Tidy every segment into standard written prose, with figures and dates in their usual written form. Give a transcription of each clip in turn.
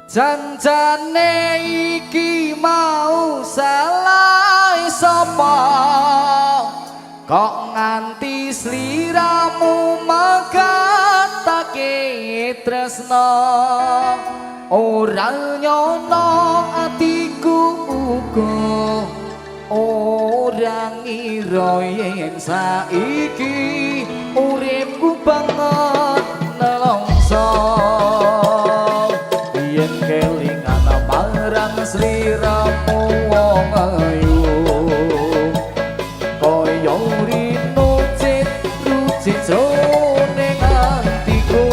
Janjane iki mau salah sapa kok nganti sliramu magatake tresna ora nyono atiku uga ora ngira yen saiki uripku banget nelongso yen kelingan marang sliramu wong ayu kaya rino rucit jroning atiku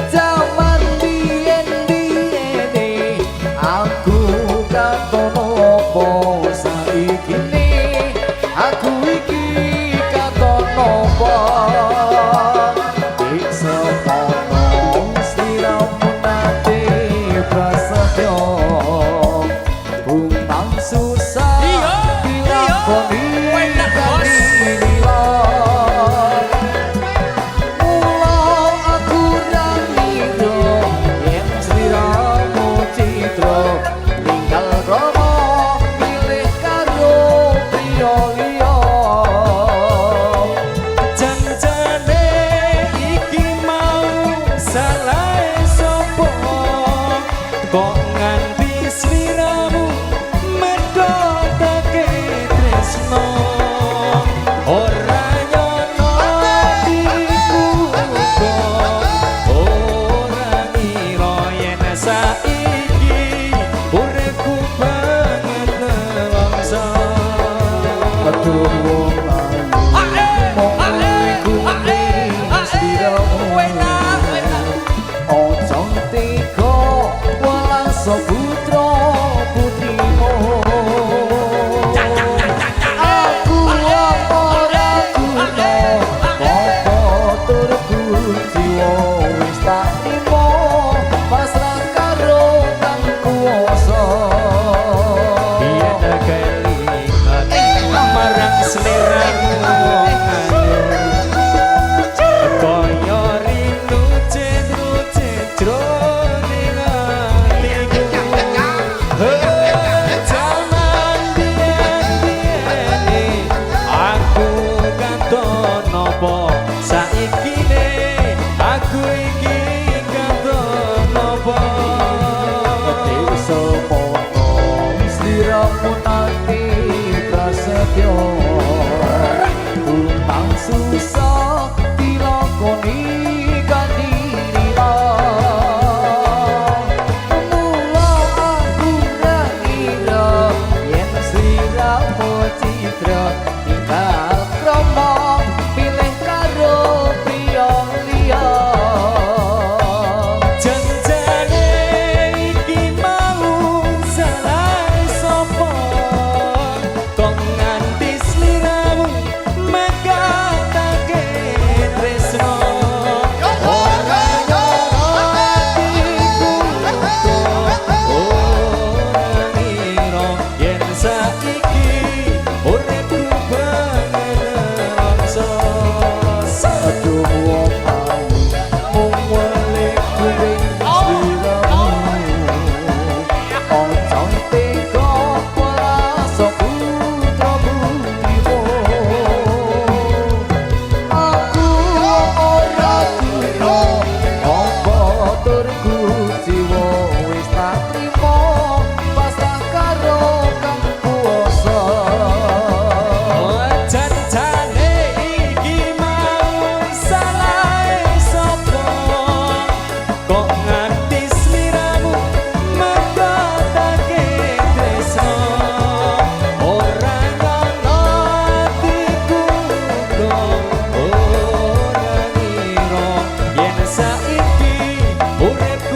jaman biyen-biyene aku katon apa saiki aku iki katon apa Urip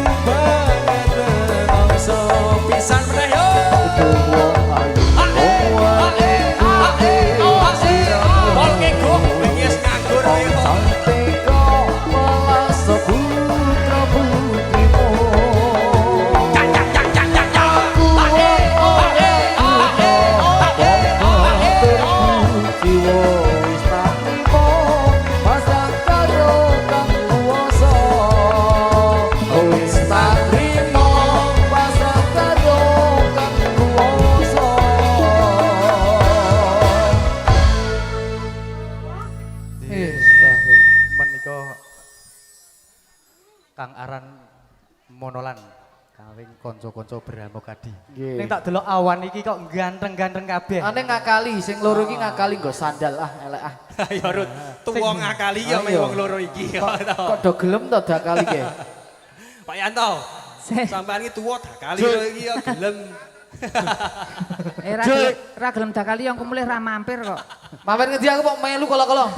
Kang Aran Monolan kawing kanca-kanca Bramokadi. Nggih. Ning tak delok awan iki kok ganteng-ganteng kabeh. Ane ngakali, sing loro iki ngakali nggo sandal elek ah. Ya Rut, tuwa ngakali ya meh wong loro iki. Kok do gelem to dakali ke? Pak Yanto. Sampean iki tuwa dakali iki ya gelem. Ra gelem dakali yang kumulih ra mampir kok. Mampir ngendi aku kok melu kala-kala.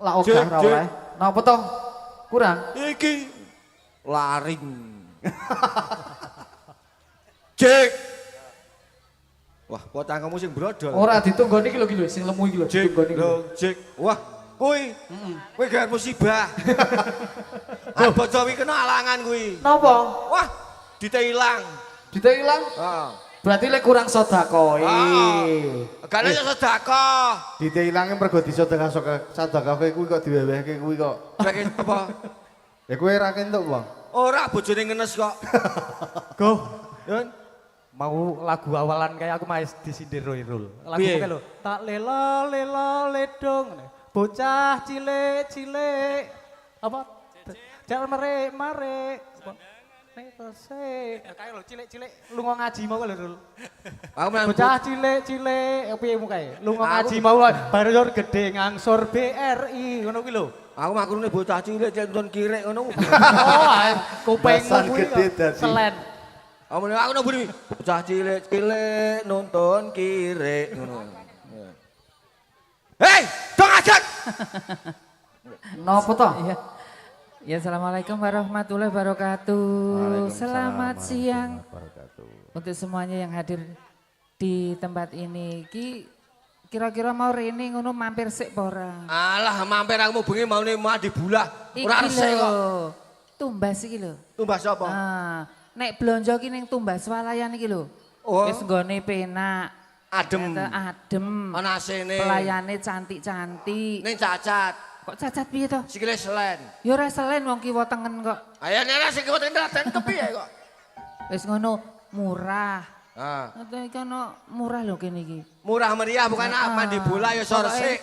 Lah ogah ra oleh. Napa to? Kurang. Iki laring. Jek. Wah, potang kamu sing brodol. Ora ditunggoni iki lho sing lemu iki lho ditunggoni. Jek. Wah, kuwi. Kuwi gak musibah. Ah bocah iki kena alangan kuwi. Napa? Wah, dite ilang. Dite ilang? Heeh. Berarti lek kurang sedekah. Gak ada sedekah. Dite ilange mergo sedekah kuwi kok diwewehke kuwi kok. Lagi apa? Ya kowe ra kentuk, Bang. Ora bojone ngenes kok. Go. Yun. Mau lagu awalan kayak aku mah disindir Roirul. Lagu Piye? kayak lho. Tak lela lela ledong. Bocah cilik-cilik. Apa? Jangan mare. Kayak lho cilik-cilik lunga ngaji mau lho Rul. Aku melang Bocah cilik-cilik piye mukae? Lunga ngaji mau baru gede ngangsur BRI ngono kuwi lho. aku makrune bocah cilik nonton kirek ngono. Oh, kupingmu Basan kuwi gede kok dadi. selen. Aku nobuni bocah cilik nonton kirek ngono. Hei, dong ajak. Napa to? Iya. Ya, assalamualaikum warahmatullahi wabarakatuh. Selamat siang untuk semuanya yang hadir di tempat ini. Kira-kira mau rene ngono mampir sik apa ora? Alah, mampir aku bengi maune mah dibulah. Ora resik kok. Tumbas iki lho. Tumbas apa? Nek blonjo ki ning Tumbas Walayan iki lho. Oh. Wis nggone penak. Adem. Adem. Ana asene. Pelayane cantik-cantik. Ning cacat. Kok cacat piye to? Sikile selen. Ya ora selen wong kiwa tengen kok. Ayo nek sing kok ten kepiye kok. Wis ngono murah. Ah. Atau iki ono murah lho kene iki. Murah meriah bukan mandi bola ya iso resik.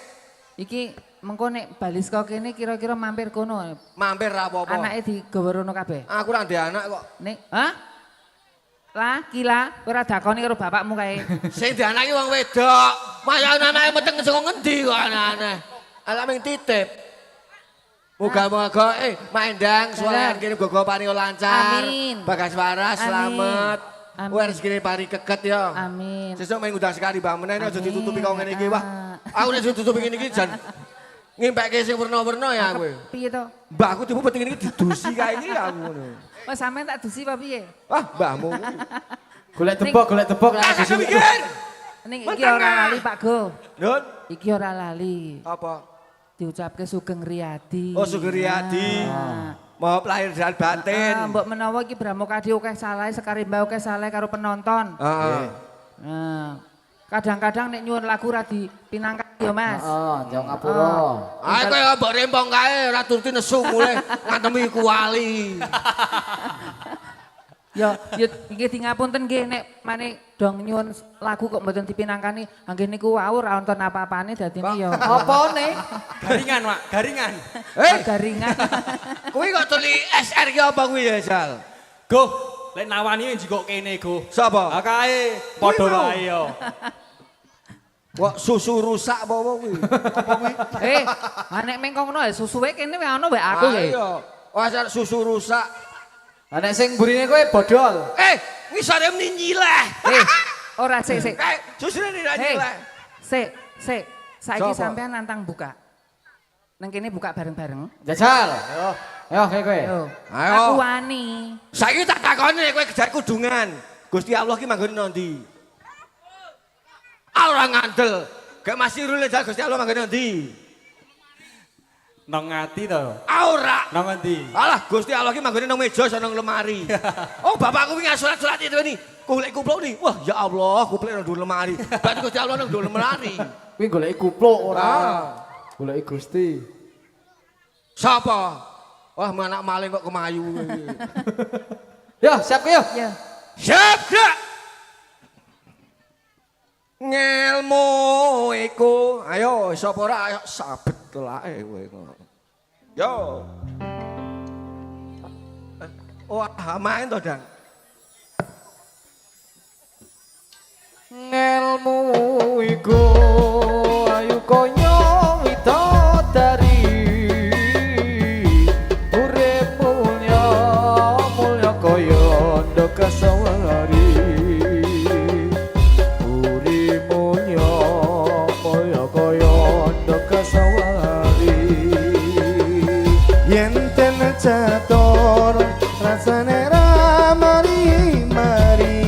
Iki mengko nek bali saka kene kira-kira mampir kono. Mampir ra apa-apa. Anake digawa rono kabeh. Aku ora ndek anak kok. Nek, hah? Lah, gila, ora dakoni karo bapakmu kae. Sing dianaki wong wedok. Maya anake meteng saka ngendi kok aneh-aneh. Ala ming titip. Moga-moga Mandang suarayan kene gogo paring lancar. Amin. Bagas waras selamat. Amin. Wah rezekine paring keket ya. Amin. Sesuk ming ngundang sekali Mbak Menen aja Amin. ditutupi kok ngene iki wah. Aku nek ditutupi ngene iki jan ngimpeke sing werna-werna ya kowe. Piye to? Mbahku tipu penting ini didusi kae iki aku ngono. Wes sampean tak dusi apa piye? Wah, mbahmu. Golek tebok Ah, kakek mikir. Ning iki ora lali Pak Go. Nun, Iki ora lali. apa? Diucapke Sugeng Riyadi. Oh, Sugeng Riyadi. Mau lahir dan batin. Mbok menawa iki Bramokadi akeh salah, Sekarimba akeh salah karo penonton. Heeh. Nah, kadang-kadang nek nyuwun lagu ra dipinangkan ya Mas. Heeh, jauh ngapura. Ae kowe mbok rempong kae ora turuti nesu mulai ngantemi kuali. Ya nggih di ngapunten nggih nek maneh dong nyuwun lagu kok mboten dipinangkani. Anggih niku wau ora wonten apa-apane dadine ya. Apane? Garingan, Mak, garingan. Garingan. Kuwi kok tuli SR ki apa kuwi ya, Sal? Go, lek nawani njikok kene, Go. Sapa? Ah kae padha wae yo. Kok susu rusak apa kuwi? Apa kuwi? Nek mengko ngono susuwe kene wae ono wae aku nggih. Ayo. Wah, susu rusak. Lah nek sing mburine kowe bodol. Ngisore meni nyileh. Ora sik. Susune nyileh. Sik. Saiki Sopo? sampean nantang buka. Nang kene buka bareng-bareng. Jajal. Ayo kowe. Yo. Ayo. Aku wani. Saiki tak takoni kowe kejar kudungan. Gusti Allah ki manggone ndi? Ora ngandel. Gak masih rule jar Gusti Allah manggone ndi? Nang ngati to. Ora. Nang endi? Alah Gusti Allah ki manggone nang meja nang lemari. Oh bapakku ki ngasurat-surat itu ni. Kuplek-kupluk ni. Wah ya Allah, kuplek nang dhuwur lemari. Berarti Gusti Allah nang dhuwur lemari. Kuwi goleki kupluk ora. Goleki Gusti. Sapa? Wah anak maling kok kemayu. Yo, siap yo. Ya. Siap gak? Ngelmu iku. Ayo sapa ora ayo sabet lae kowe. Yo. Wah, main to, Dang. Ngelmu iku ayu kaya widodari urip mulya mulya kaya ndaka sawari urip mulya mulya kaya ndaka sawari Yen ten catur rasane ra mari-mari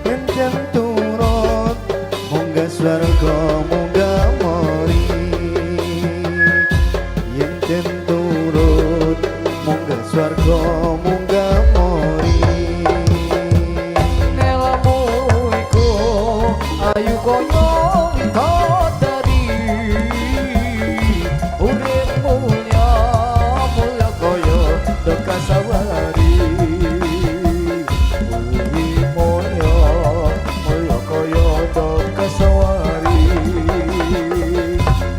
Yen ten turut munggah swarga munggah mori Yen ten turut munggah swarga munggah mori ngelmu iku ayu kaya widodari urip mulya mulya kaya ndaka sawari urip mulya mulya kaya ndaka sawari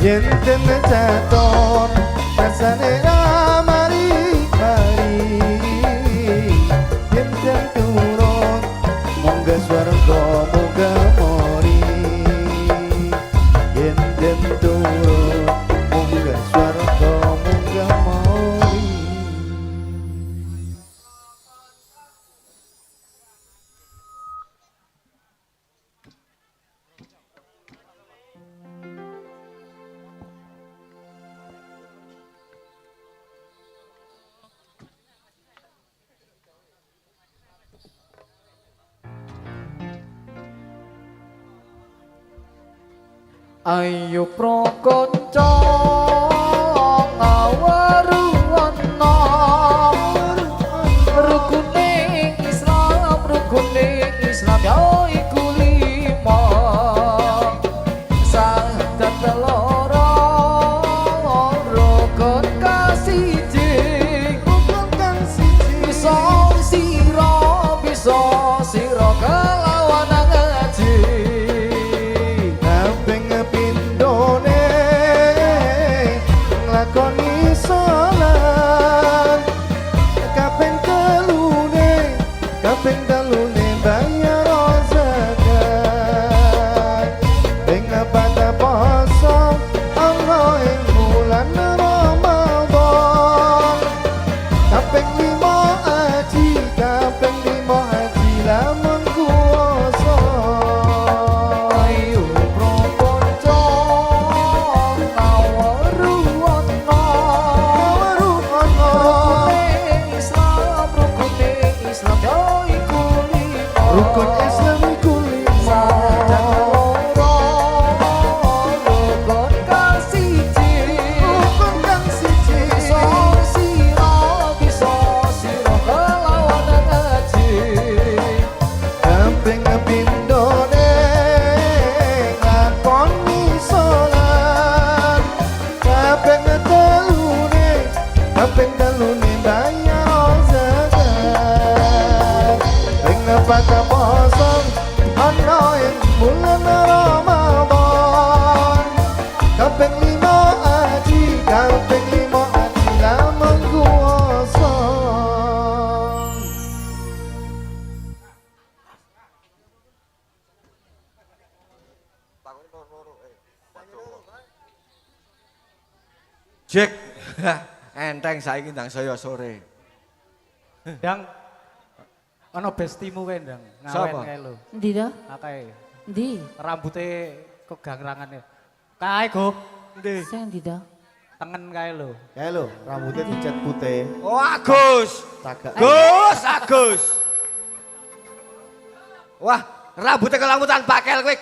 Yen ten catur rasane ra mari-mari Yen ten turut munggah swarga munggah mori Yen ten turut munggah swarga munggah mori ayo prakanca ngawaruwana rukune Islam ya iku lima sadat loro rukun kasiji bisa sira kelawan ngaji Kaping pindhone nglakoni salat kaping telune bayar zakat ping pada poso ana ing bulan Ramadan kaping 5 haji lamun kuwasa ayo prakanca ngawaruwana rukune Islam ya iku lima rukun Islam iku lima rukun kasiji rukun kang siji bisa sira kelawan ngaji kaping pindhone ngakoni salat kaping telune bayar zakat ping pada poso ana ing bulan Ramadan kaping 5 haji lamun kuwasa Jek. Enteng saiki ndang saya sore. Dang ana bestimu kae ndang Sapa? ngawen kae lho. Endi to? Akae Endi? rambute kegangrangane. Kae go Endi? Sing endi to? tengen kae lho. kae lho rambutnya dicat putih Oh, Agus. cagak Agus. Wah, rambutnya kelambutan pakel kowe,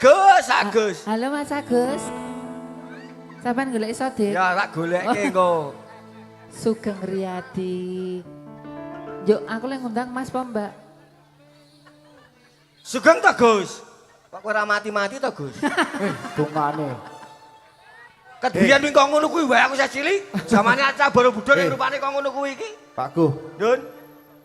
Agus. Halo Mas Agus. Sampeyan golek Sodik? Ya, tak goleke engko. Sugeng Riyadi. Yuk, aku lagi ngundang Mas po, Mbak. Sugeng to, Gus. Kok ora mati-mati to, Gus? dungane Kedhiyan ming kok ngono kuwi wae aku saya cilik. Zamane aca Borobudur rupane kok ngono kuwi iki. Pak Gu Dun.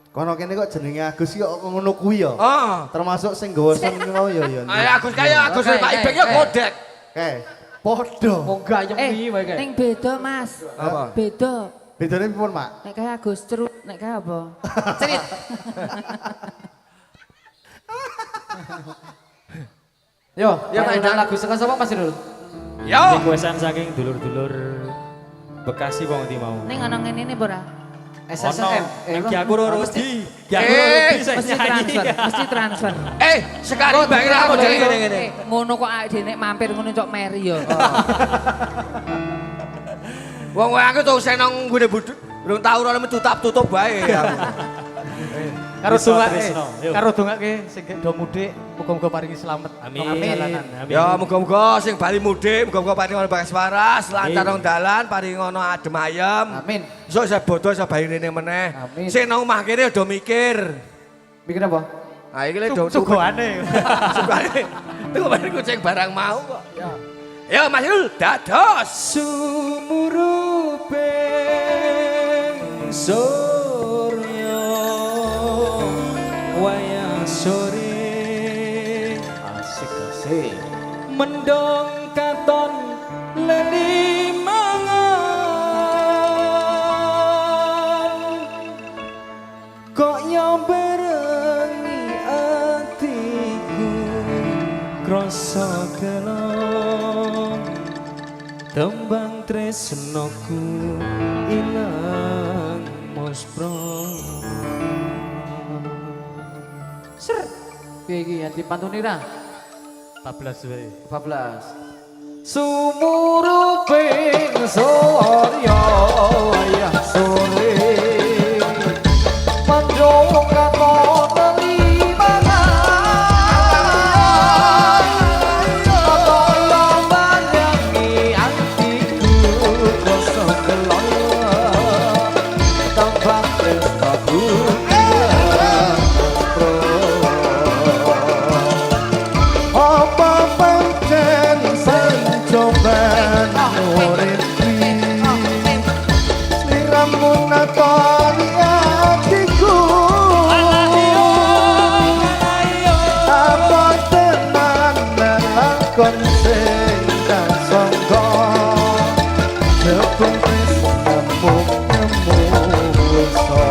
kono kene kok jenenge Agus ki kok ngono kuwi ya Oh. termasuk sing nggawa sen ngono ya ya Ayo Agus kaya Agus Pak Ibek ya kodek. kae padha Munggah nyemi wae kae. Ning beda Mas. Apa? Beda. Bedane pun, Mak? Nek kae Agus Cerut, nek kae apa? Cerit. Yo, Ya, Pak Endang. lagu saka sapa Mas Irul? Yo. Requestan saking dulur-dulur Bekasi wong ndi mau. Ning ana ngene Bora. SSM. Ki aku ora mesti. wedi. Ki aku ora wedi saya Mesti nyanyi. transfer, mesti transfer. Sekali bayar apa jadi ngene-ngene. Ngono kok awake dhewe nek mampir ngono cok meri ya. Wong aku tuh seneng ngene budut. Urung tau ora metu tutup bae. Karo Bisa, dongake. Trisno, yuk. Karo dongake sing do mudik muga-muga paringi slamet. Amin. Jalanan. Amin. Ya muga-muga sing bali mudik, muga-muga paringi ono bagas waras, lancar nang dalan, paringi ono adem ayem. Amin. Sok saya bodoh saya bali rene meneh. Amin. Sing nang omah kene do mikir. Bikin apa? Ah iki le do Sugane. sugane. Tunggu bari kucing barang mau kok. Ya Mas Yul, dados Sumurupe surya wayah sore asik mendong katon leli mangan kok nyamberengi atiku krasa kelong tembang tresnoku ilang mospro Ser. Piye iki ya dipantuni ra? 14 wae. 14. Sumuruping surya wayah sore mendung katon limangan katon lambangi atiku krasa kelong tembang tresnoku apa pancen sancoban uripku sliramu natoni atiku apa tenan lakon sing tak sangka jepung tresnamu nemu so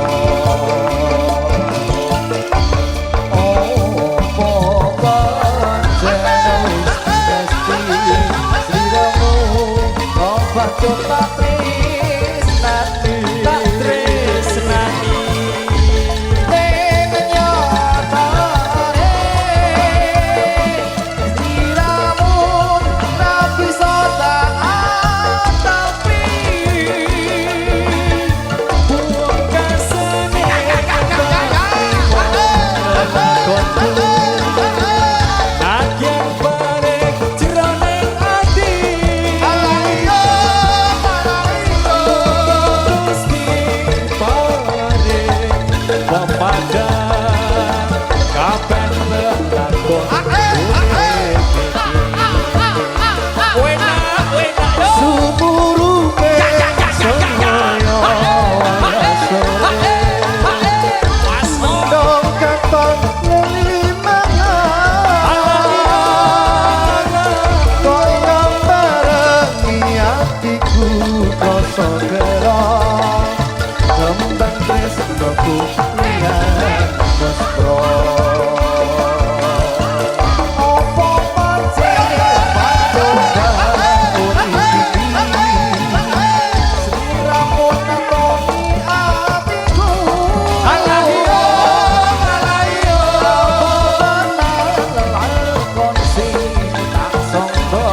Tak tresnani ning nyatane sliramu ra bisa tak atapi buang kasene Nagyan bareng jroning ati terus diparing pemadang kapan lakon sumurupe semoyo dong katon ngelimangan koyong barengi atiku koso gerong kembang tresnoku liang mesro opo pancen pancoban uripi sliramu natoni atiku alayo lakon sing tak sangka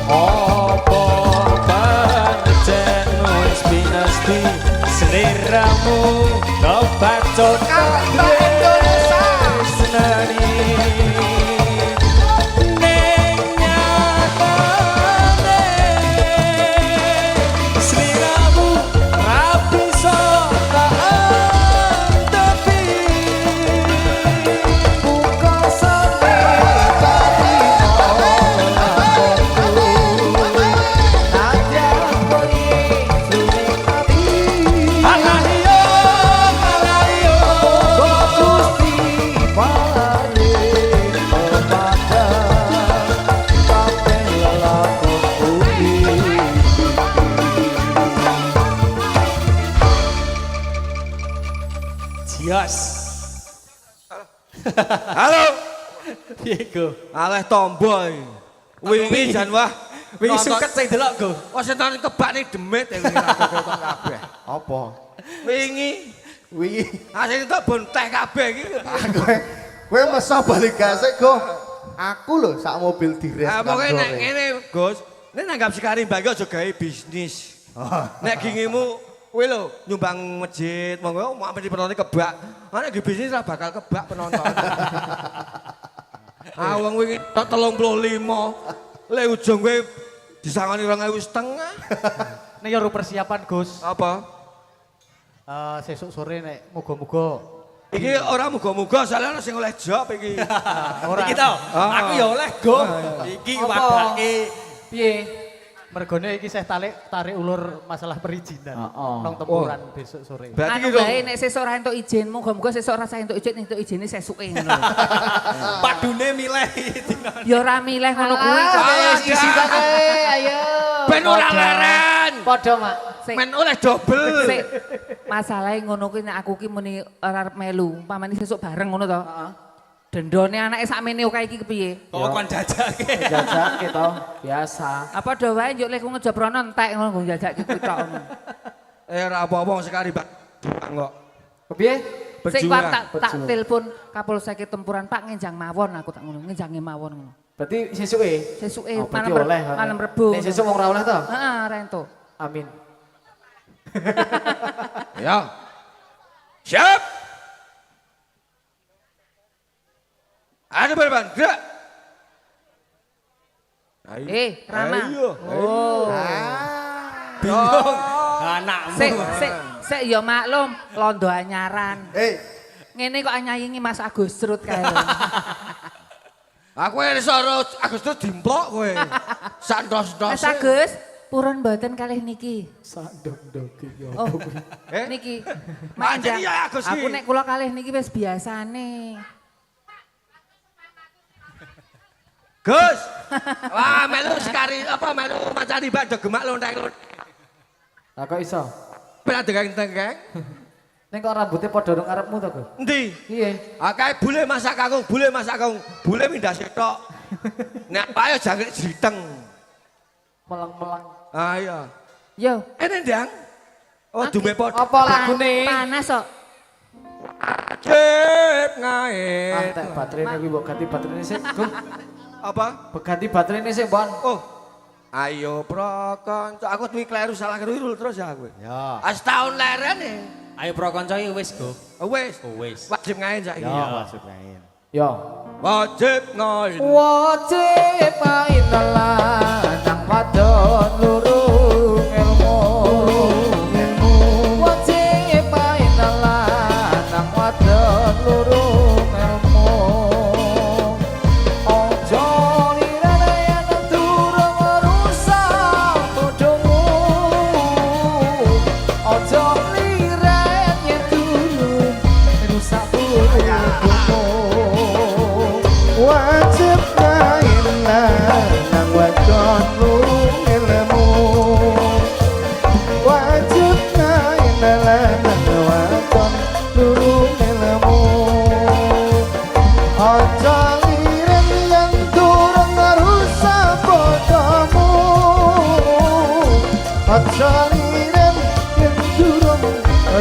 apa pancen wis pinasti sliramu kebacut senani ning nyatane sliramu ra bisa tak tepi buka sane tadi alayo alayo Jos. Halo. Piye go? Aleh tomboy. Wingi jan wah. Wingi nonton- suket sing delok go. Wah setan kebak nih demit ya wingi nonton kabeh. Apa? Wingi Wingi. asine tak bonteh kabeh iki. Kowe mesa balik gasik go. Aku lho sak mobil dires. Ah pokoke nek ngene Gus, nek nanggap sekali bagi aja gawe bisnis. Nek gingimu kowe lho nyumbang masjid, monggo mau ampe penonton kebak. Nek ge bisnis lah bakal kebak penonton. Ah wong wingi tok 35. Le ujung kowe disangoni 2.500. Nek yo persiapan Gus. Apa? Sesuk sore nek muga-muga Iki ora muga-muga soalnya ana sing oleh job iki. Iki to. Aku ya oleh go. Iki wadake. Piye? mergone iki saya tarik ulur masalah perizinan. Nang tempuran besok sore. Berarti Anu iki bae nek sesuk ora entuk izin, muga-muga sesuk ora entuk izine sesuke ngono. Padune milih. Ya ora milih ngono kuwi. Ayo isi kae, ayo. ben ora leren. Padha, Mak. Men oleh double. Sik. Masalahe ngono kuwi nek aku ki muni ora arep melu, umpamane sesuk bareng ngono to. Dendone anake sakmene oke iki kepiye? Kok kon jajake. Jajak gitu, biasa. Apa do wae njuk lek ngejoprono entek ngono nggo jajak ki tok ngono. Ora apa-apa sekali, Pak. Kok. Kepiye? Sik Berjuang, tak telepon Kapolsek Tempuran Pak ngenjang mawon aku tak ngono, ngenjange mawon ngono. Berarti sesuke? Sesuke Oh, berarti malam oleh. malam Rebo. Nek sesuk wong ora oleh to? Heeh, ora entuk. Amin. Ya. Siap. Ada berban, gerak. Ayo. Rama. Ayo. Oh. Bingung. Anakmu. Sik ya maklum londo anyaran. Ngene kok anyayingi Mas Agus Trut kae. Aku iso Agus tuh dimplok kowe. Santos-tos. Mas Agus, purun mboten kalih niki. Sandok-ndoki yo. Oh, Eh? niki. Pancen iya, Agus Aku iki. nek kula kalih niki wis biasane. Gus. Wah, melu sekali apa melu macani bak gemak lontek-lontek. Lah kok iso? Pernah dengeng-dengeng. Ning kok rambutnya padha nang arepmu to, Gus? Endi? Piye? Akae bule masak kakung, bule masak kakung. Bule mindah setok. Nek payo jangkrik jriteng. Meleng-meleng. Ah iya. Yo, Ene ndang. Oh, dume padha. Apa lagune? panas kok. Cep Ah, ngaet. tek baterainya kuwi mbok ganti baterainya sik, Gus. Apa? Ganti baterainya sik, Bon. Oh. Ayo pro kanca. Aku tuwi kleru salah keliru terus ya aku. Ya. Setahun leren nih. Ayo pro kanca iki wis go. Wis. Wis. Wajib ngain saiki. Ya maksud main. Yo. Wajib ngain. Wajib mainalah nang wadon lurung ilmu. Wajib mainalah nang wadon lurung ilmu. Ojo lirane yen durung rusak bodhomu. Ojo liren yen durung rusak bodhomu. Wajib kainlah nang wadon lurung ilmu. Wajib kainlah nang wadon lurung ilmu. Aja liren yang durung rusak bodohmu. Aja liren yang durung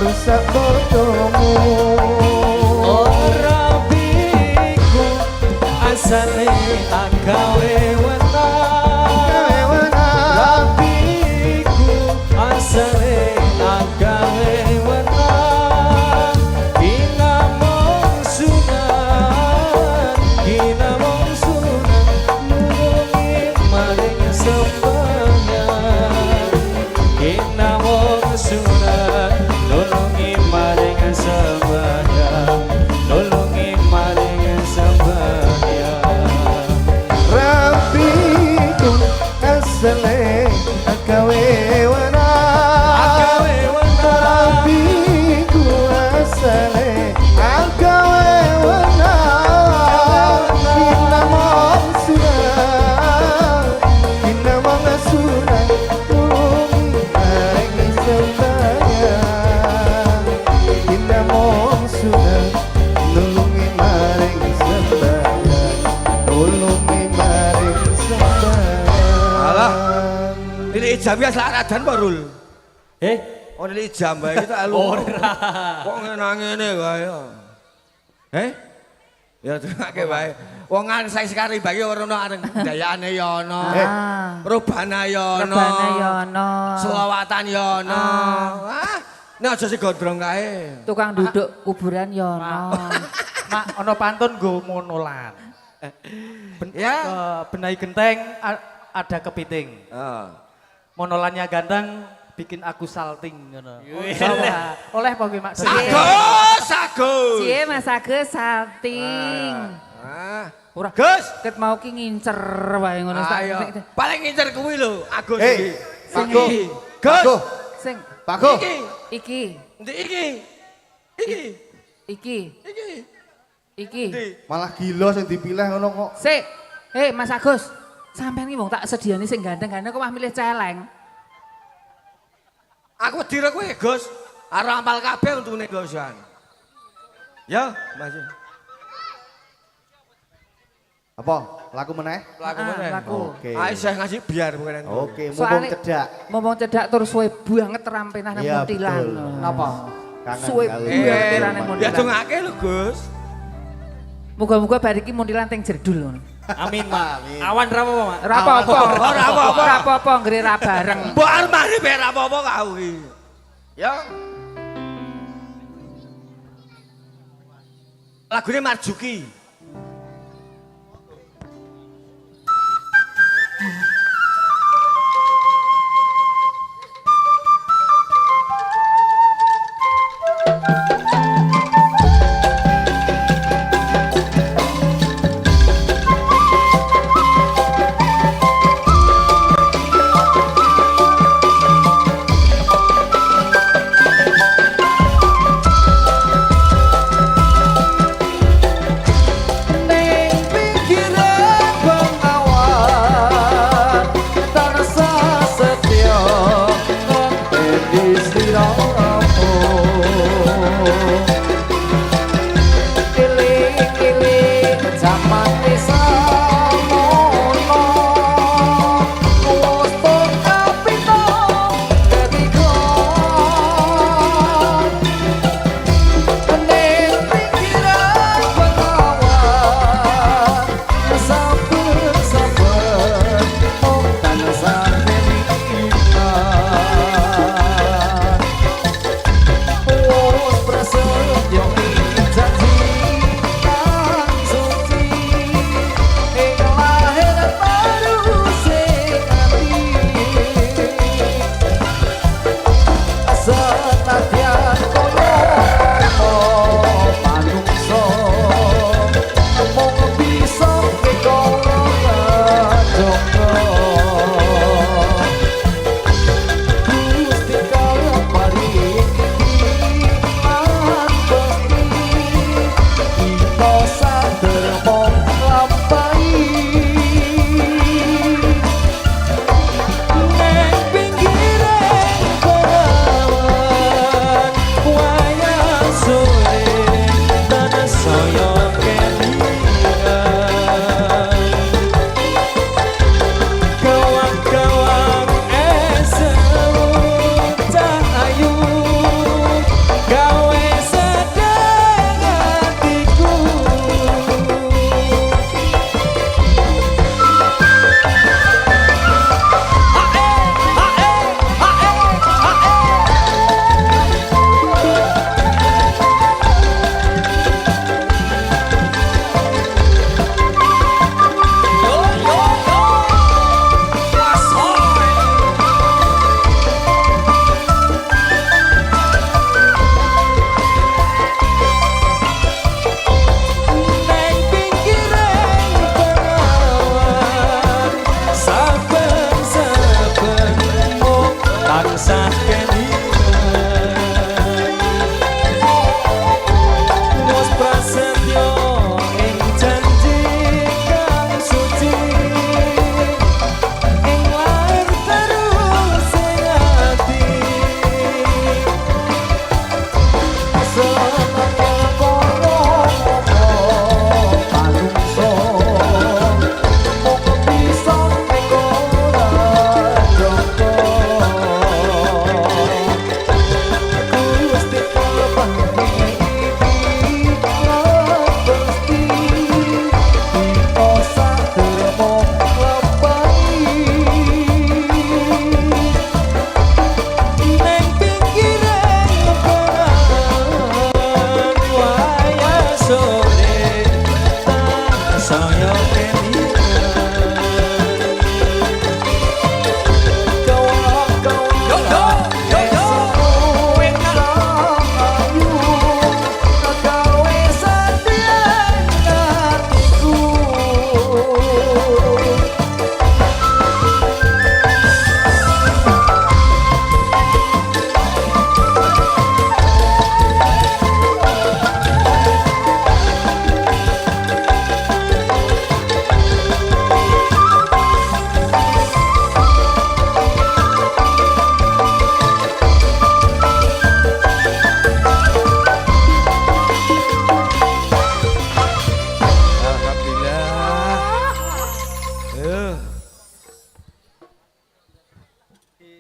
rusak bodohmu. Ora biku asale agawe wenang. Rapiku asale agawe wenang. Kinamong sunan, kinamong sunan, nulungi maring sembahyang. Kinamong sunan, nulungi maring sembahyang. Nulungi maring sembahyang. Rapi ijam ya selaradan apa Rul? Eh, Oh ini ijam bae kita lu. Kok ngene wae. Ya terake wae. Wong an saya sekali bagi orang areng dayane ya ono. Rubana ya ono. Rebana ya ono. Selawatan ya ono. Wah, nek aja sing gondrong kae. Tukang duduk kuburan ya ono. Mak ono pantun go monolan. Ya. Benahi genteng ada kepiting. Heeh. Monolannya ganteng bikin aku salting ngono. Oleh apa kuwi Mak? Agus. Cie Mas Agus salting. Ora Gus. Ket mau ki ngincer wae ngono Ayo. Paling ngincer kuwi lho, Agus iki. Pak Go. Gus. Sing Pak Go. Iki. iki Ndi iki? Iki. iki Iki. iki. Ndi? Malah gila sing dipilih ngono kok. Sik. Hei Mas Agus, sampean ki wong tak sediani sing ganteng-ganteng kok mah milih celeng. Aku wedi karo kowe, Gus. Arep ampal kabeh untune Gusan. Ya, Mas. Apa? Laku meneh? Laku meneh. Laku. Oke. Ayo saya ngasih biar bukan. Oke, mumpung Soalnya- cedak. Ngomong cedak terus suwe banget rampenah nang Iya, Muntilan. betul. Napa? Kangen Suwe kali. banget pirane Ya Muntilan. dongake lho, Gus. Muga-muga bar iki Muntilan teng jerdul ngono. Amin, Mak. Awan ra apa-apa, Mak. Ora apa-apa. Ora apa-apa. Ora apa-apa nggre ra bareng. Mbok arep mari ben apa-apa kau iki. Ya. Lagune Marjuki.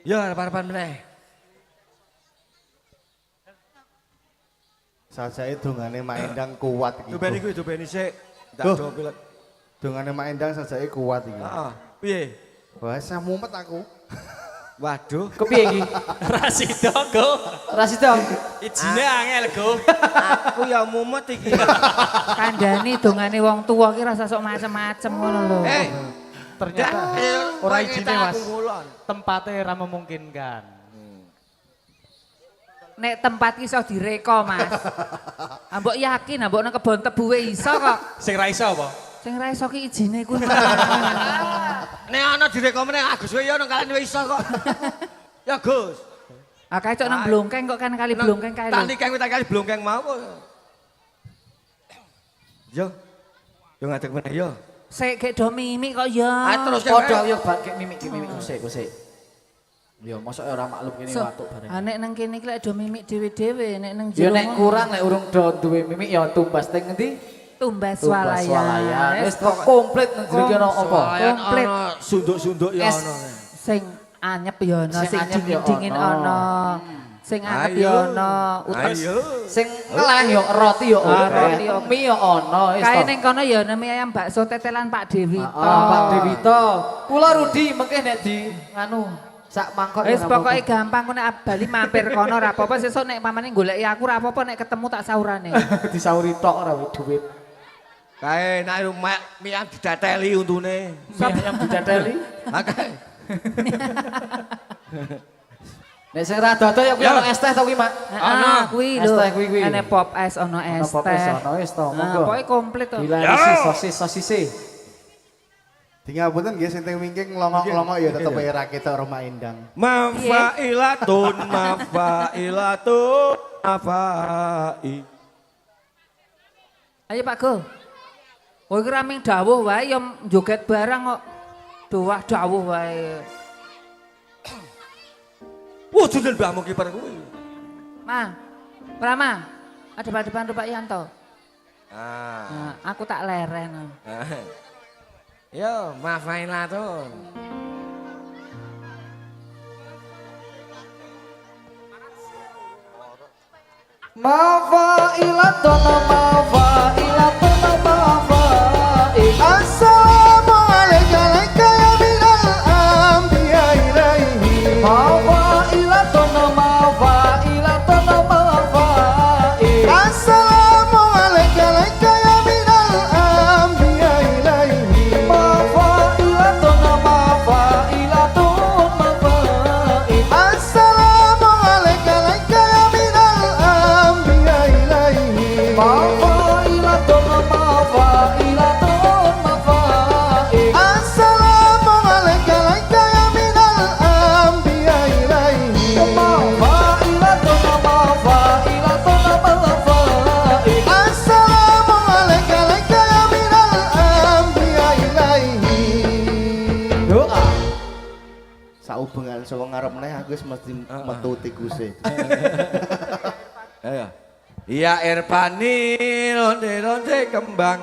Ya arep-arepan meneh. Sajake dongane Mak Endang kuat iki. Dobeni sik. Ndak Duh. do pilek. Dongane Mak Endang sajake kuat iki. Heeh. Piye? Wah, saya mumet aku. Waduh. Kepiye iki? Rasido, Go. Rasida. Ijine angel, Go. Aku ya mumet iki. Kandhani dongane wong tuwa ki rasa sok macem-macem ngono lho. Ternyata ora ijine Mas. Tempatnya ora memungkinkan. Nek tempat ki iso direka, Mas. Ambok yakin ambok nang kebon tebuwe iso kok. Sing ra iso apa? Sing ra iso ki ijine kuwi. Nek ana direko meneh Agus ya nang kalian wis iso kok. Ya Gus. Akeh cok nang blongkeng kok kan kali blongkeng kae lho. Tani kang kali blongkeng mau kok. Yo. Yo ngadeg meneh yo. Sik gek do mimik kok ya. Terus Padha yo bak mimik kusik. Yo mosok ora maklum kene So, watuk bareng. nek nang kene iki lek do mimik dhewe-dhewe, nek nang Yo jero nek kurang nek urung do duwe mimik yo tumbas teng ngendi? tumbas Tumbas swalayan. swalayan. Wis komplit nang jero kene apa? Komplit. Sunduk-sunduk ya Es. ono. Sing anyep ya ana, Sing sing anyep ya dingin-dingin ana. ana. Sing anget Ayo. ya ana. Utus Ayo. Sing ngeleh yo roti yo roti yo. mie yo ono wis. kae to. ning kono ya ana mie ayam bakso tetelan Pak Dewi. Pak Dewito. Kula Rudi mengke nek di anu sak mangkok Wis ora pokoke apa-apa. gampang kok nek bali mampir kono ora apa-apa sesuk nek pamane goleki aku ora apa-apa nek ketemu tak saurane. disauri tok ora duit. Kae nek mie yang didateli untune. Mie ayam didadeli. Akeh. Nek sing ra dodo ya kuwi Ya. ono es teh to kuwi, Mak. Heeh, kuwi Es lho. teh kuwi. Ana pop es, ana es Ono pop es teh. ono wis to, Nah, monggo. pokoke komplit to. Dilarisi sosis. Dingapunten nggih sing teng wingking ngelongok-ngelongok ya tetep ae ra ketok Mak Endang. Mafailatun mafai. Ayo Pak Go. Kowe iki raming dawuh wae ya joget barang kok. Doah dawuh wae. Wah, jendel mbahmu kiper kuwi. Ma. Prama. Adep-adepan Pak Yanto. Ah. Nah, aku tak leren. Yo, mafailatun. Mafailatun Assalamu alayka ya minal anbiya ilaihi. Assalamu alayka ya minal anbiya ilaihi. Assalamu alayka ya minal anbiya ilaihi. Assalamu alayka ya minal anbiya ilaihi. Assalamu alayka ya minal anbiya ilaihi. Doa. Saubengan saka ngarep meneh aku wis mesti metu tikuse. Ya. Ya Irfani ronde-ronde kembang.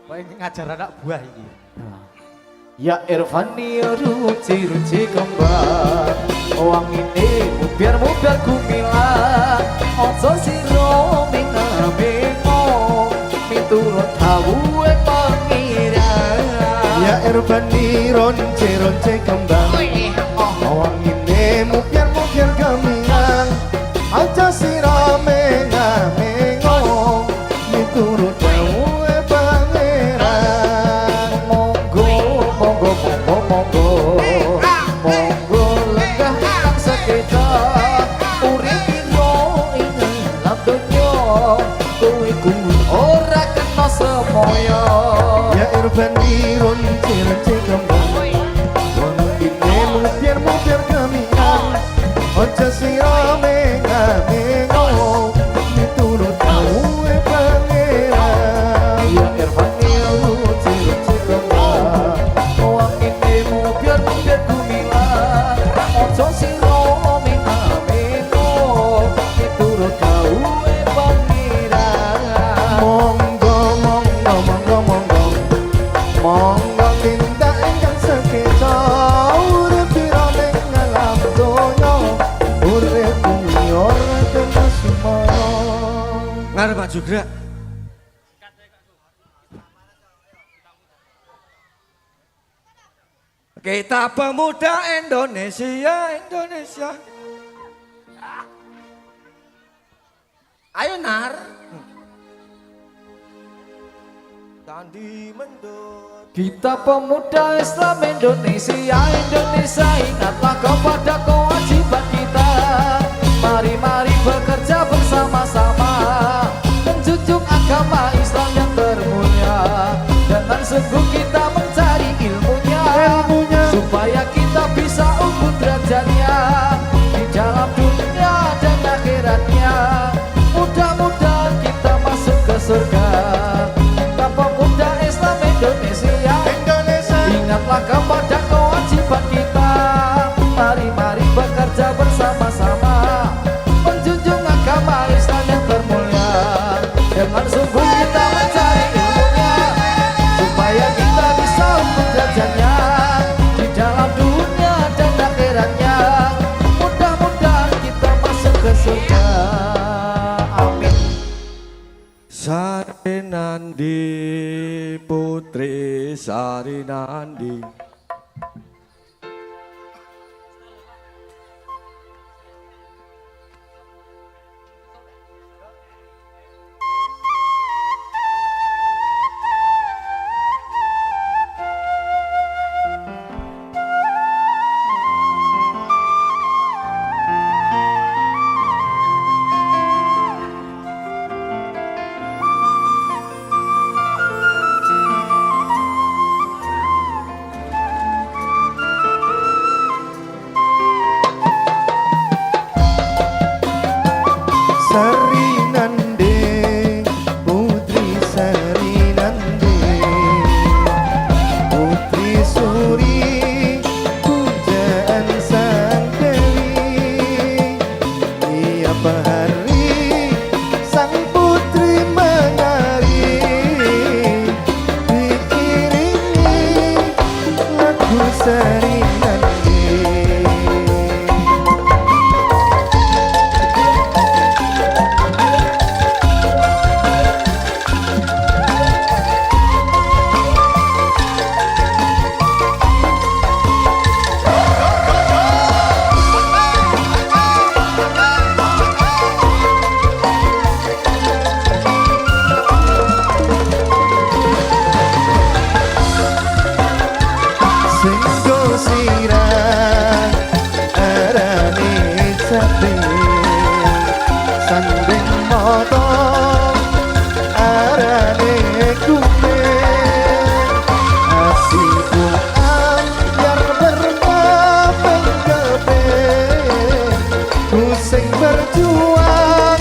Kowe ngajar anak buah iki. Ya Irfani ruci kembang wangine mubiar gumilang ojo sira mengo miturut dawuhe pangeran Ya Irfani ronce kembang wangine mubiar gamingan aja sira mengo miturut dawuhe pangeran. monggo lenggah nang sekedar urip iro ing dalam donya kowe kuwi ora kena semoyo Ya Irfani ronce kembang wangine mubiar gamingan aja sira mengo miturut dawuhe pangeran. Ya Irfani ruci kembang wangine mubiar gumilang ojo sira mengo miturut dawuhe pangeran Monggo tindak ingkang maju gerak. Kita pemuda Indonesia, Indonesia. Ayo Nar. Tandi mendut. Kita pemuda Islam Indonesia, Indonesia, ingatlah kepada kewajiban kita. Mari-mari bekerja bersama-sama, menjunjung agama Islam yang termulia. Dengan sungguh kita mencari ilmunya, supaya kita bisa unggul derajatnya di dalam dunia dan akhiratnya. Mudah-mudahan kita masuk ke surga. Kita pemuda Islam Indonesia, ingatlah kepada kewajiban kita. Mari-mari bekerja bersama-sama, menjunjung agama Islam yang termulia. Dengan sungguh kita mencari ilmunya, supaya kita bisa unggul derajatnya di dalam dunia dan akhiratnya. Mudah-mudahan kita masuk ke surga. Amin. Sari Nandi, Putri Sari Nandi. Sari Nandi, Putri Sari Nandi, Putri Suri, pujaan sang dewi. Tiap hari sang putri menari, diiringi lagu Sari Nandi. Singgo sirah arane cabe, sanding moto arane kumen. Hatiku ambyar berkeping-keping, ku sing berjuang,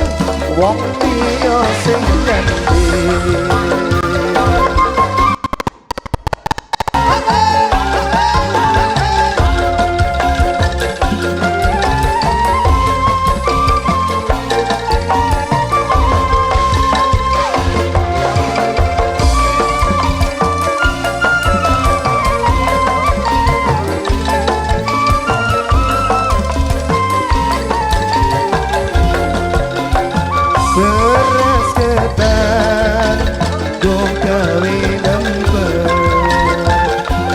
wong liya sing nyending. Beras ketan dong gawe lemper,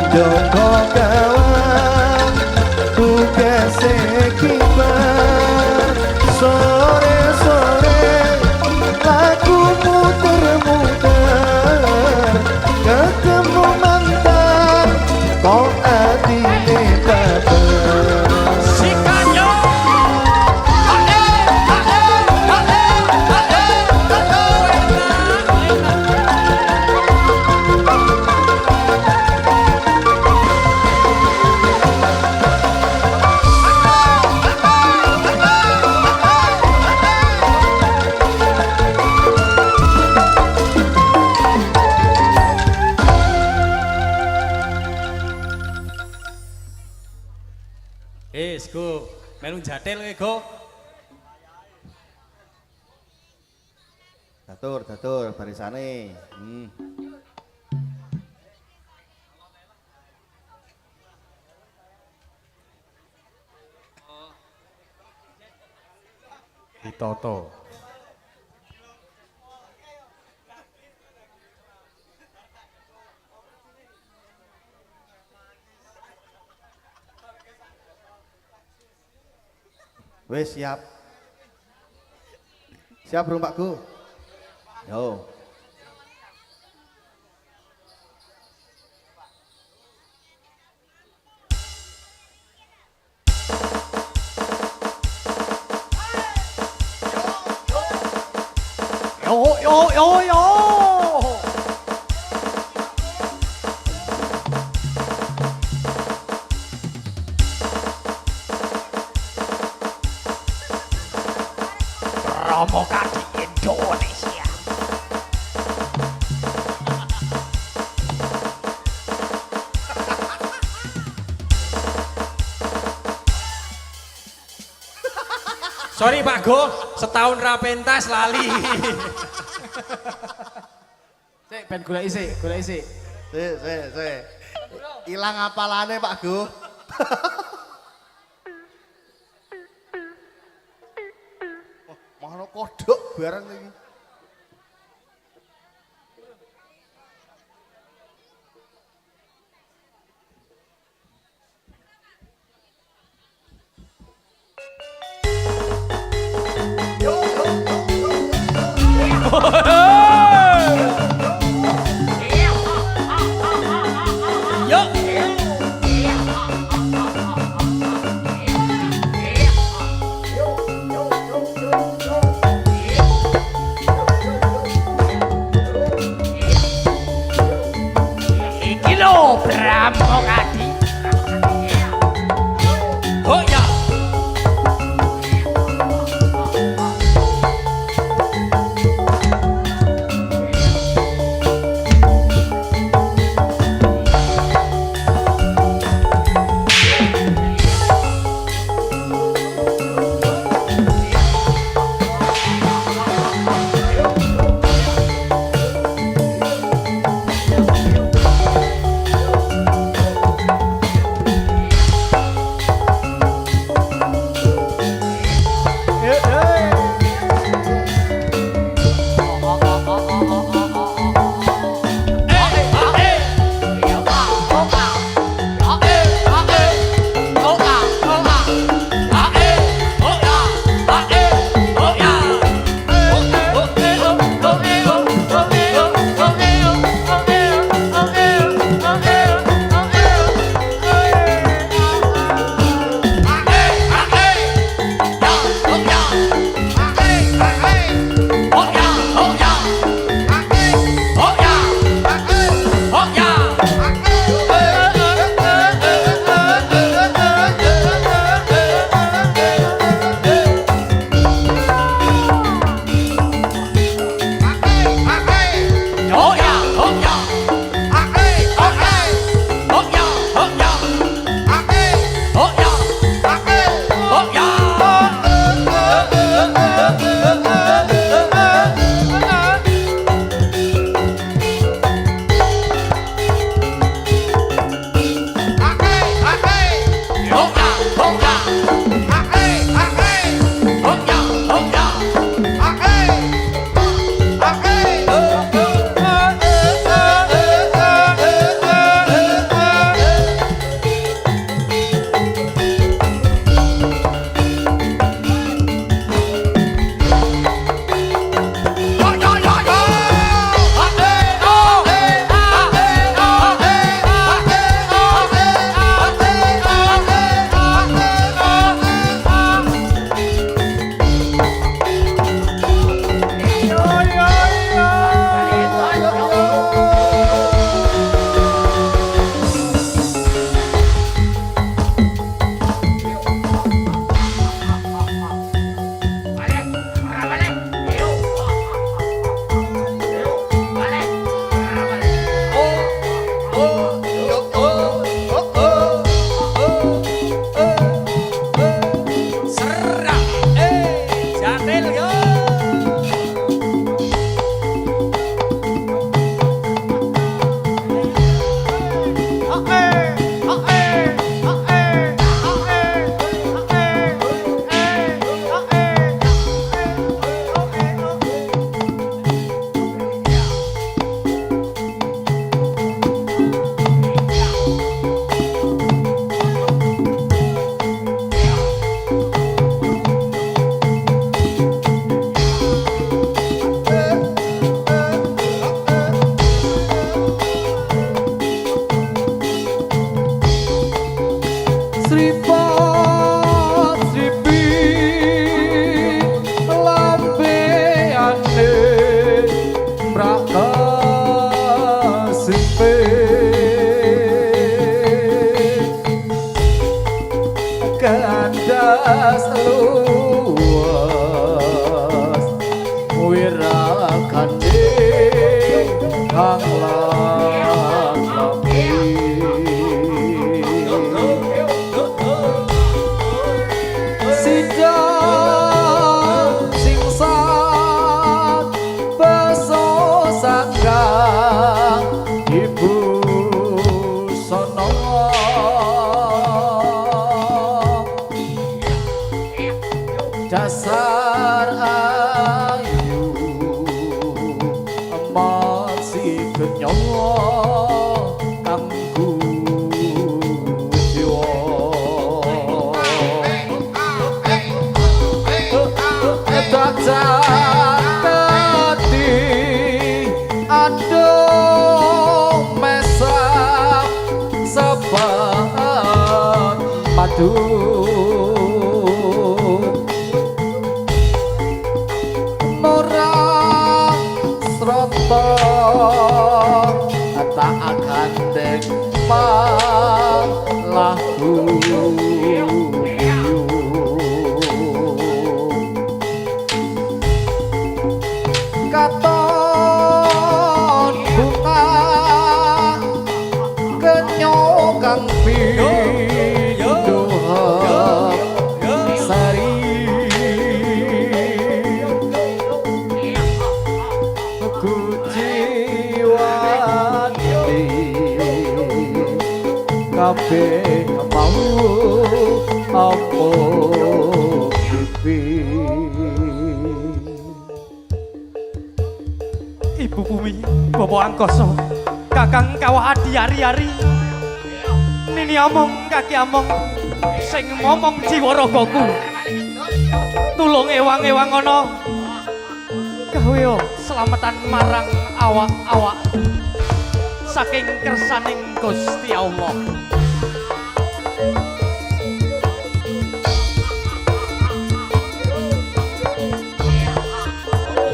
joko gawang tugas kibar. Sore-sore lagu muter-muter, ketemu mantan kok adine babar. Go, melu jatel kowe, Go. Datur barisane. Ditoto. Wes siap. Siap bro Pakku. Yo. Yo. Pramuka di Indonesia. Sorry Pak Go, setahun ra pentas lali. Sik ben golek isik, golek isik. Sik. Hilang apalane Pak Gu. Mana kodok barang lagi. Iki lho Pramuka di. Oh ya. kandas luas wirakane kang lamlapi sidang singsan beso sanggang ibu sono dasar ayu masih kenyong kanggo jiwa tadi aduh mesam sebat madu orang sroto tak akan dek malah katon bunga kenyokang pinduhap sari ku jiwani kabeh mau apa pipi Ibu Bumi, Bapak Angkoso, Kakang Kawah Adi Ari-ari. Nini among, kaki among, sing momong jiwa ragaku. Tulung ewang-ewang ana. Gawe selamatan marang awak-awak. Saking kersaning Gusti Allah.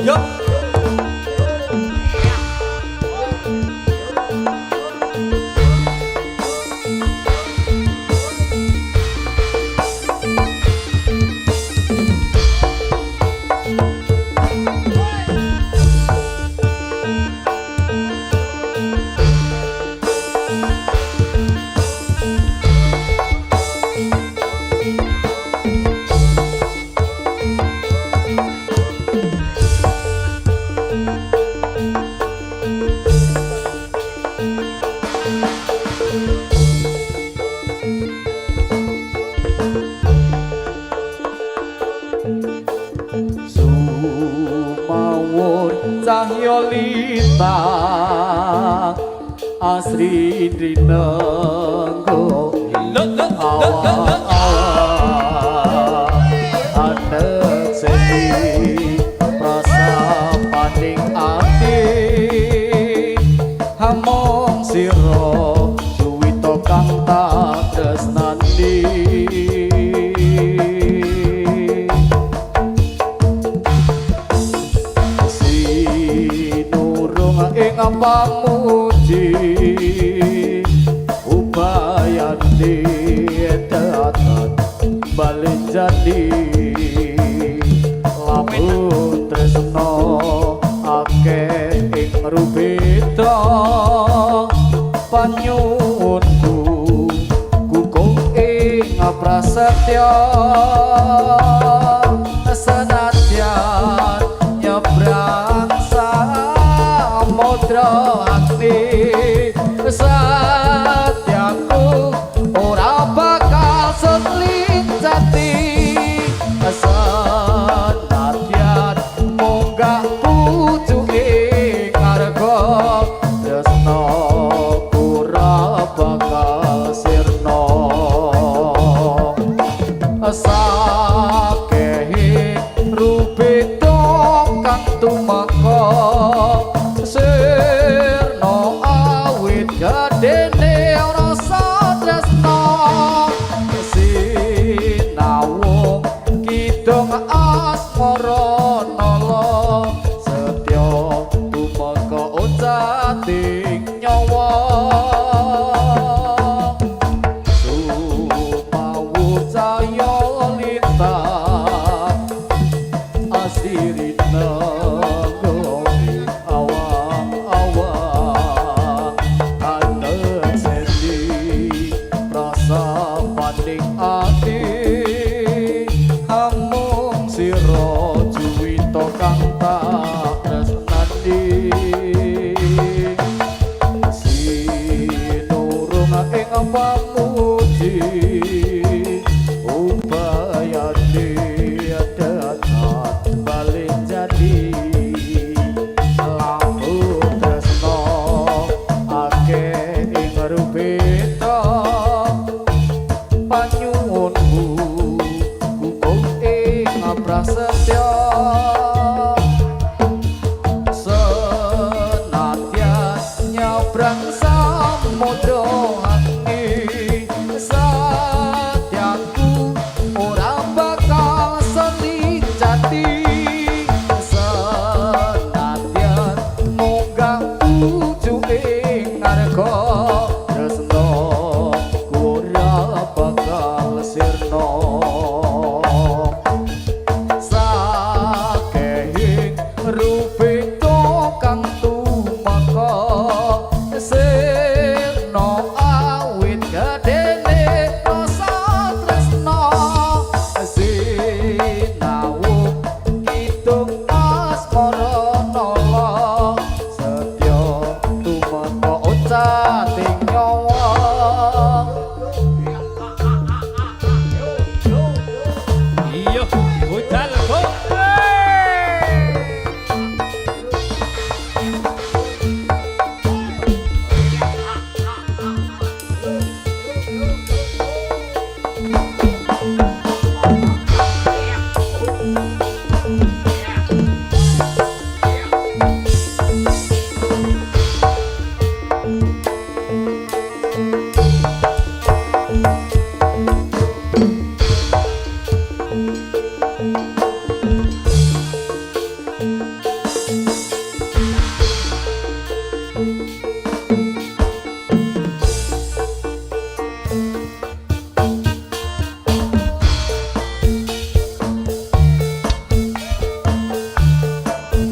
Yuk. sumawur cahya lintang asri drinenggo awak-awak anek sedi prasapaning ati hamong sira suwita kang tak tresnani pamuji ubayane datan bali jadi lamun tresno akeh ing rubeda panyuwunku kukuh ing prasetya senadyan nyebrang samudra ati satyaku ora bakal selincati senadyan munggah pucuke karga tresna ora bakal sirna sakehe rubeda kang tumeka sirna awit gedene rasa tresna sinau kidung asmara nala setya tumeka ocating nyawa ing pamuji ubayane datang balik jadi lampu tresno akeh ing rupita panyuwunku kukuh ing prasetya senadyan nyabrang samudra ati satyaku ora bakal seni jati senadyan munggah ujung ngarga tresno ora bakal sirna sakehing rupita kang tumeka sirna awit gedene rasa tresna sinau kitung asmara nala setya tumeka ocating nyawa Iya, budal kok.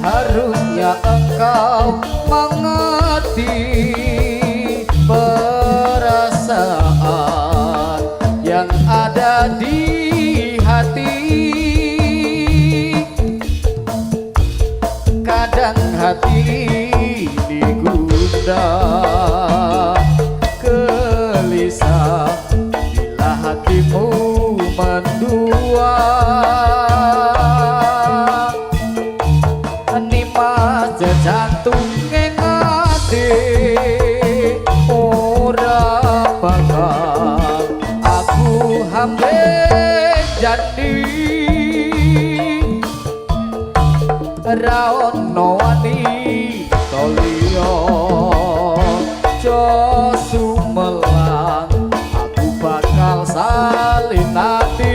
harusnya engkau mengerti perasaan yang ada di hati. Kadang hati ini gundah gelisah bila hatimu mendua. Mas jantung ngati ora bakal aku hamle jadi ra ono wani toliyo jo sumelang aku bakal salin ati.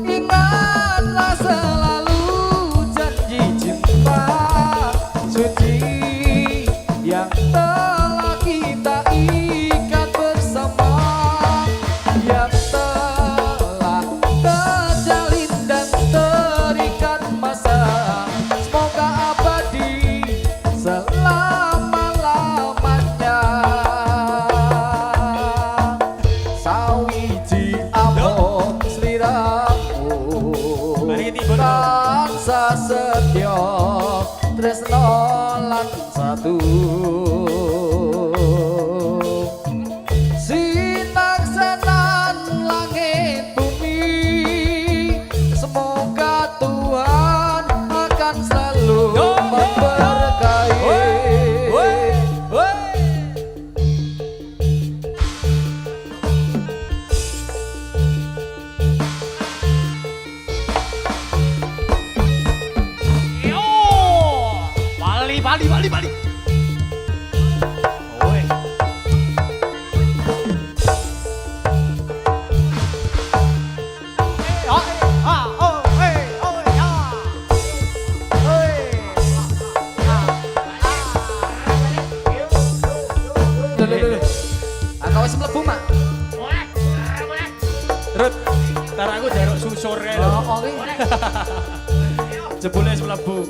Ingatlah selalu janji cinta suci yang telah kita ikat bersama, yang telah terjalin dan terikat masa. Semoga abadi selama-lamanya. Sawiji amon sliramu tansah setya tresno lan satu sinaksanan langit bumi. Semoga Tuhan akan selalu memberkahi. Bali. Oi. Aku wis mlebu, Mak. Rut, tar aku jaruk susur kae lho. Oh, kuwi. Jebule wis mlebu.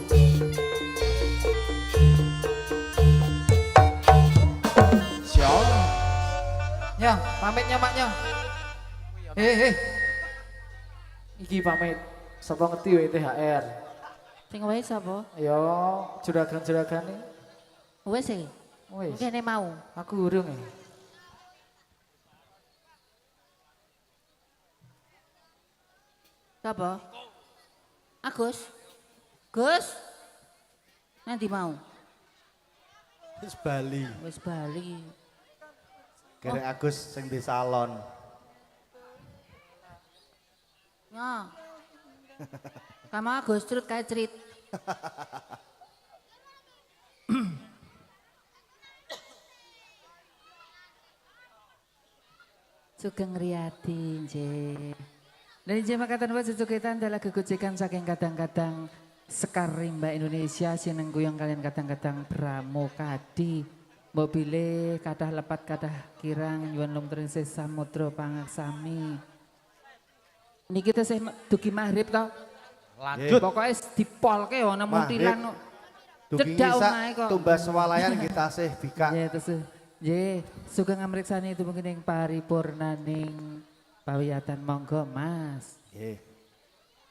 Ya, pamitnya maknya. Iki pamit. Sapa ngerti wae THR. Sing wae sapa? Yo juragan-juragan nih. Wes e. Wis. Kene mau. Aku urung ya. Sapa? Agus. Gus. Nanti mau. Wis Bali. Wis bali. Kere Agus sing di salon. Ya. Kamu Agus cerut kayak cerit. Sugeng Riyadi nggih. Dan injih makatan wa sesuketan adalah kegojekan saking kadang-kadang Sekar Rimba Indonesia sineng guyong kalian kadang-kadang Pramukadi. Mbok bilih kadah lepat kadah kirang nyuwun lumturing samudra pangaksami. Niki tesih dugi maghrib to. Lanjut. Pokoknya dipolke ana muntilan. Dugi Cedak ngisa omahe kok. tumbas swalayan kita sih bika. Ya terus. Nggih, sugeng ngamriksani itu mungkin yang paripurnaning pawiyatan monggo Mas. Nggih.